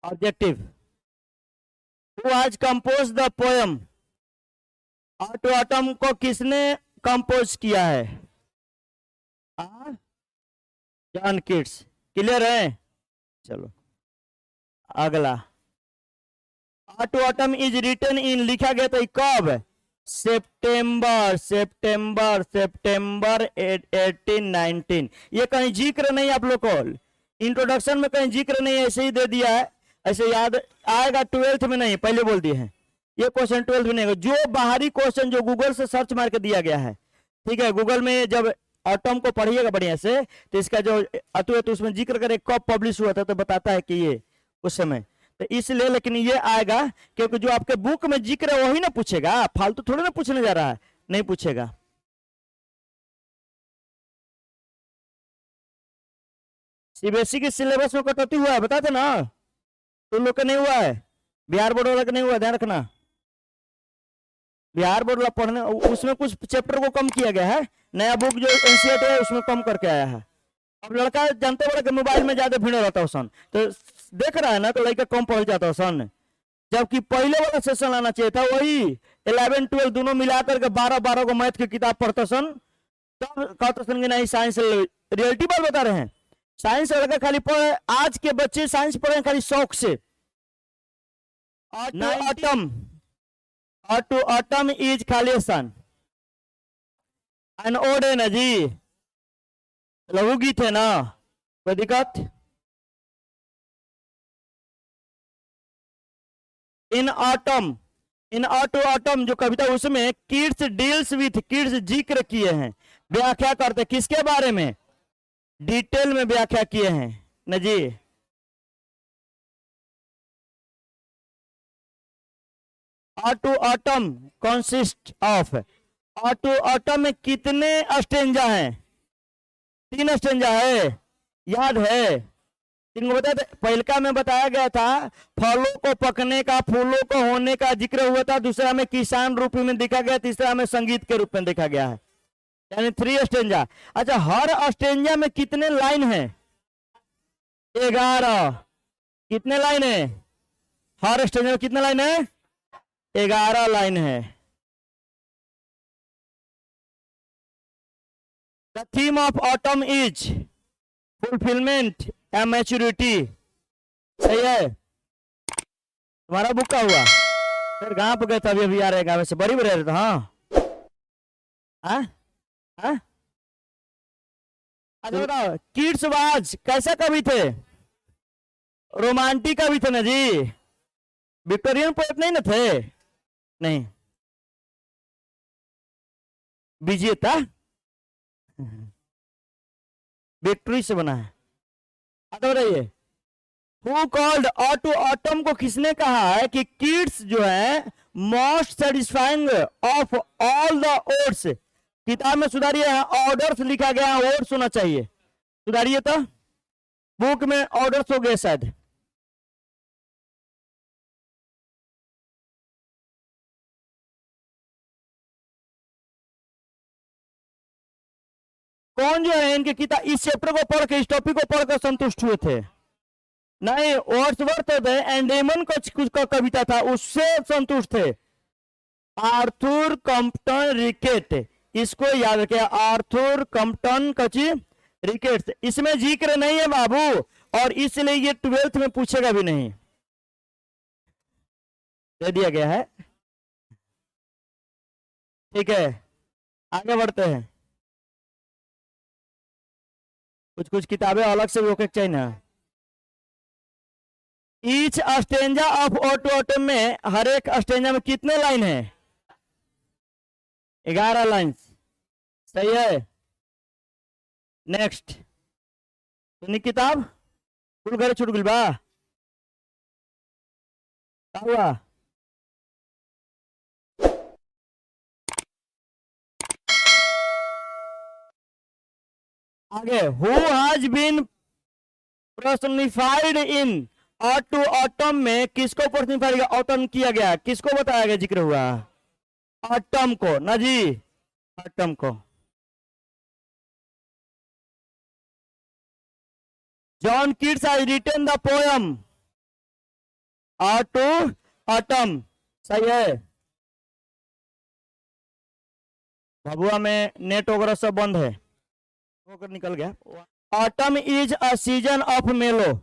Objective. Who has compose the poem? To autumn को किसने compose किया है? John kits. क्लियर है? चलो अगला। To autumn is written in लिखा गया तो कब? सितंबर सितंबर सितंबर 1819। ये कहीं जिक्र नहीं आप लोग को, इंट्रोडक्शन में कहीं जिक्र नहीं, ऐसे ही दे दिया है, ऐसे याद आएगा। 12th में नहीं, पहले बोल दिए हैं ये क्वेश्चन 12th में नहीं होगा। जो बाहरी क्वेश्चन जो गूगल से सर्च मार के दिया गया है, ठीक है, गूगल में जब ऑटम को पढ़िएगा बढ़िया से तो इसका जो अतु है तो उसमें जिक्र करे कब पब्लिश हुआ था तो बताता है कि ये उस समय, तो इसलिए। लेकिन ये आएगा क्योंकि जो आपके बुक में जिक्र है वही ना पूछेगा, फालतू थोड़ी ना पूछने जा रहा है, नहीं पूछेगा। सीबीएसई के सिलेबस में कटौती हुआ है बताते ना, तुम लोग का नहीं हुआ है, बिहार बोर्ड वाला का नहीं हुआ, ध्यान रखना। बिहार बोर्ड वाला पढ़ने उसमें कुछ चैप्टर को कम किया गया है, नया बुक जो एनसीईआरटी है उसमें कम करके आया है। अब लड़का जानते बड़ा कि मोबाइल में ज्यादा भिड़े रहता है सन, तो देख रहा है ना, तो लड़का कम पढ़ जाता है सन, जबकि पहले वाला सेशन आना चाहिए था वही 11 12 दोनों मिलाकर के 12 12 को मैथ की किताब पढ़ता सन, तब कहता सन कि नहीं साइंस। रियलिटी बात बता रहे हैं, साइंस लड़का खाली पढ़े, आज के बच्चे साइंस पढ़े खाली शौक से। टू ऑटम इज खाली सन एन ओड है ना जी, लघु गीत है ना, कोई दिक्कत? इन ऑटम, इन ऑटम जो कविता उसमें किड्स डील्स विथ, किड्स जिक्र किए हैं, व्याख्या करते किसके बारे में? डिटेल में व्याख्या किए हैं ना जी। To Autumn consist of, To Autumn में कितने स्टेंजा हैं? 3 स्टेंजा है, याद है? तीन को बताया, पहलका में बताया गया था फलों को पकने का, फूलों को होने का जिक्र हुआ था, दूसरा में किसान रूप में देखा गया, तीसरा में संगीत के रूप में देखा गया है, यानी 3 स्टेंजा। अच्छा, हर स्टेंजा में कितने लाइन है? 11। कितने लाइन है हर स्टेंजा में? कितने लाइन है? 11 लाइन है। The theme of autumn is fulfilment and maturity. सही है? तुम्हारा बुक का हुआ फिर गांव पे गए थे, अभी अभी आ रहे गाँव से, बड़ी बड़े रहे थे। हाँ हाँ हाँ। अच्छा बताओ, किड्स वाज कैसा कवि थे? रोमांटिक कवि थे ना जी, विक्टोरियन पोएट नहीं ना थे? नहीं, विजेता विक्ट्री से बना है। आता रहिए, हु कॉल्ड ऑटो ऑटम को किसने कहा है कि किड्स जो है most satisfying of all the odds? किताब में सुधारिए, ऑर्डर्स लिखा गया है, ओड्स होना चाहिए, सुधारिए तो, बुक में ऑर्डर्स हो गए शायद। कौन जो है इनके किताब इस चैप्टर को पढ़ के, इस टॉपिक को पढ़कर संतुष्ट हुए थे? नहीं, वर्ड्सवर्थ थे, एंडेमन का कुछ का कविता था उससे संतुष्ट थे। आर्थर कम्पटन रिकेट, इसको याद रखिए, आर्थर कम्पटन कची रिकेट, इसमें जिक्र नहीं है बाबू, और इसलिए ये 12th में पूछेगा भी नहीं, दे दिया गया है। ठीक है, आगे बढ़ते हैं। कुछ कुछ किताबें अलग से रोके चाहिए ना। ईच स्टेंजा ऑफ ऑटोटम में, हर एक स्टेंजा में कितने लाइन है? 11 लाइन। सही है? नेक्स्ट, सुनी किताब कुल घर छूट गई बा, हुआ? आगे, who has been personified in auto autumn में, किसको पर्सनिफाइड ऑटम किया गया, किसको बताया गया, जिक्र हुआ? ऑटम को ना जी, ऑटम को। John Keats has written the poem, to autumn, सही है। भभुआ में नेट वगैरह सब बंद है, होकर निकल गया। Autumn is a season of मेलो,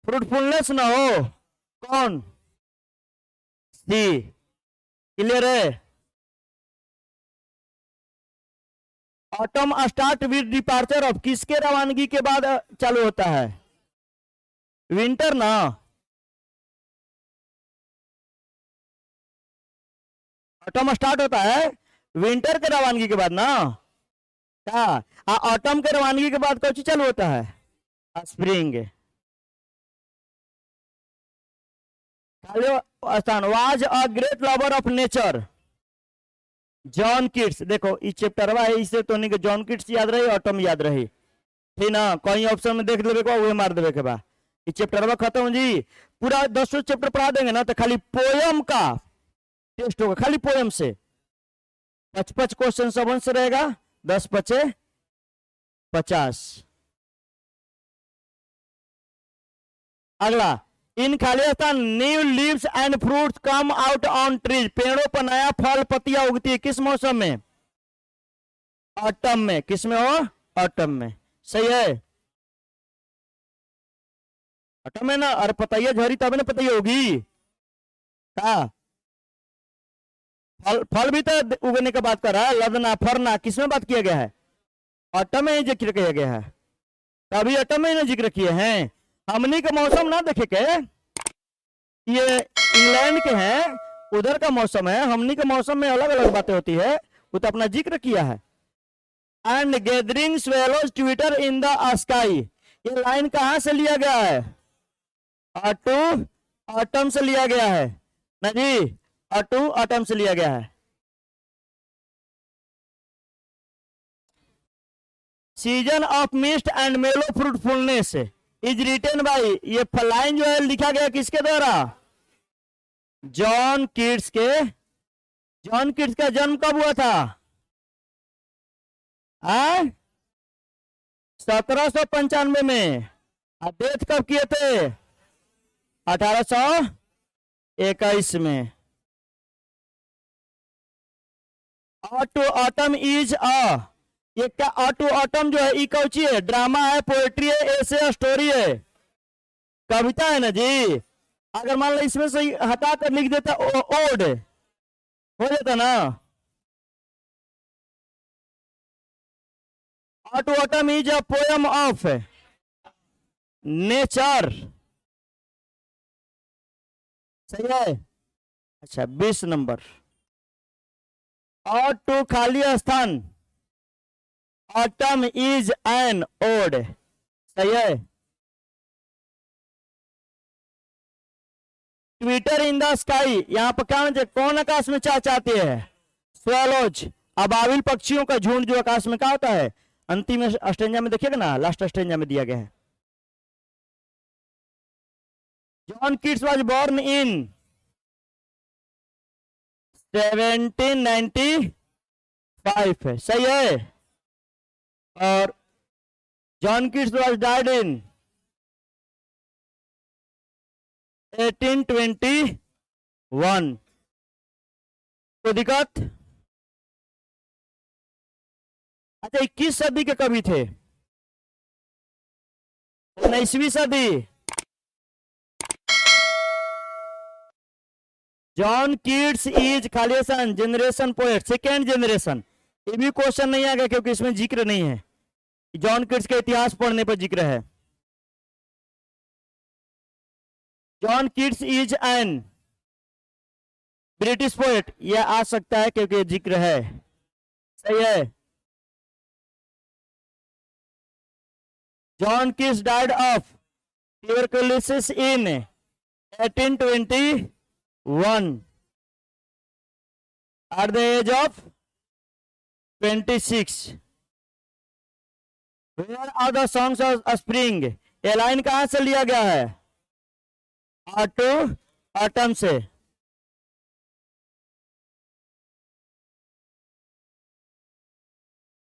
फ्रूटफुलनेस ना हो, कौन? सी, क्लियर है। Autumn start with departure of, किसके रवानगी के बाद चालू होता है? विंटर ना। ऑटम स्टार्ट होता है विंटर के रवानगी के बाद ना, क्या? ऑटम के रवानगी के बाद कौन सी चालू होता है? स्प्रिंग। स्थान, was a great lover of nature, John Keats. देखो इस चैप्टर है, इससे तो नहीं जॉन किट्स याद रही, ऑटम याद रही, ठीक ना? कहीं ऑप्शन में देख लेवे को, मार देवे के बा। इस चैप्टर खत्म जी, पूरा 10 चैप्टर पढ़ा देंगे ना, तो खाली पोयम का टेस्ट होगा, खाली पोयम से 55 क्वेश्चन सब से रहेगा, 10 बचे 50। अगला, इन खाली स्थान new leaves and fruits come out on trees, पेड़ों पर नया फल पत्तियां उगती है, किस मौसम में? ऑटम में। किस में हो? ऑटम में, सही है। ऑटम में ना, अरे पतैया झड़ी तब ना पतैया होगी, क्या? फल भी तो उगने का बात कर रहा है, लदना फरना, किसमें बात किया गया है? ऑटम में ही जिक्र किया गया है, तभी ऑटम में ही जिक्र किए हैं। हमनी का मौसम ना देखे के, ये इंग्लैंड के हैं, उधर का मौसम है, हमनी के मौसम में अलग अलग बातें होती है, वो तो अपना जिक्र किया है। And gathering swallows twitter in the sky, ये लाइन कहां से लिया गया है? टू ऑटम से लिया गया है ना जी, टू ऑटम से लिया गया है। सीजन ऑफ मिस्ट एंड मेलो फ्रूटफुलनेस इज रिटन बाई, ये लाइन जो है लिखा गया किसके द्वारा? जॉन किट्स के। जॉन किट्स का जन्म कब हुआ था? 1795 में। डेथ कब किए थे? 1821 में। टू ऑटम इज ये क्या? टू ऑटम जो है ई कौची है? ड्रामा है, पोएट्री है, ऐसे स्टोरी है, कविता है ना जी। अगर मान लो इसमें से हटा कर लिख देता ओड, हो जाता ना। To autumn is a poem of nature, सही है। अच्छा 20 नंबर। और टू खाली स्थान, ऑटम इज एन ओड, सही है। ट्विटर इन द स्काई, यहाँ पर क्या कौन आकाश में चाहते हैं? स्वेलोज, अबाविल पक्षियों का झुंड जो आकाश में क्या होता है? अंतिम स्टेंजा में देखिएगा ना, लास्ट स्टेंजा में दिया गया है। John Keats was born in 1795 है, सही है। और John Keats was died in 1821। कोई दिक्कत? अच्छा 21 सदी के कवि थे, 19वीं सदी। John Keats is Khalistan generation poet, second generation. ये भी क्वेश्चन नहीं आ गया क्योंकि इसमें जिक्र नहीं है, जॉन किट्स के इतिहास पढ़ने पर जिक्र है। John kits is an British poet, यह आ सकता है क्योंकि जिक्र है, सही है। John kits died of tuberculosis in 1821 at the age of 26. Where are the songs of spring, ये लाइन कहां से लिया गया है? टू ऑटम से।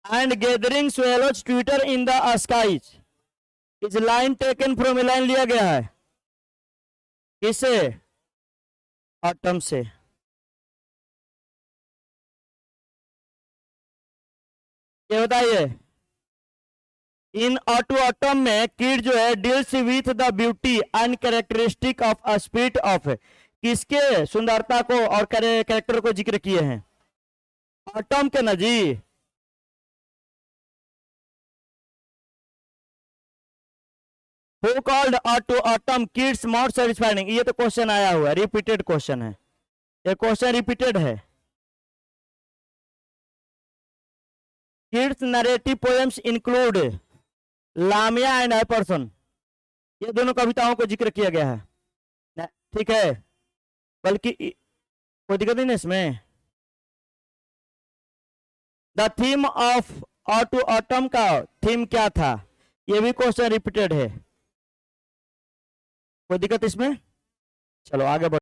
And gathering swallows twitter in the skies, इस लाइन टेकन फ्रॉम लाइन लिया गया है किससे? ऑटम से। ये बताइए, इन ऑटो ऑटम में किड जो है deals with the beauty and characteristic of a spirit of, किसके सुंदरता को और कैरेक्टर को जिक्र किए हैं? ऑटम के ना जी। Who called auto autumn Keats more satisfying, ये तो क्वेश्चन आया हुआ है, रिपीटेड क्वेश्चन है, ये क्वेश्चन रिपीटेड है। Keats narrative poems include Lamia and Hyperion, ये दोनों कविताओं को जिक्र किया गया है, ठीक है, बल्कि कोई दिक्कत नहीं है इसमें। The theme of auto autumn का थीम क्या था, ये भी क्वेश्चन रिपीटेड है, कोई दिक्कत इसमें? चलो आगे बढ़ो।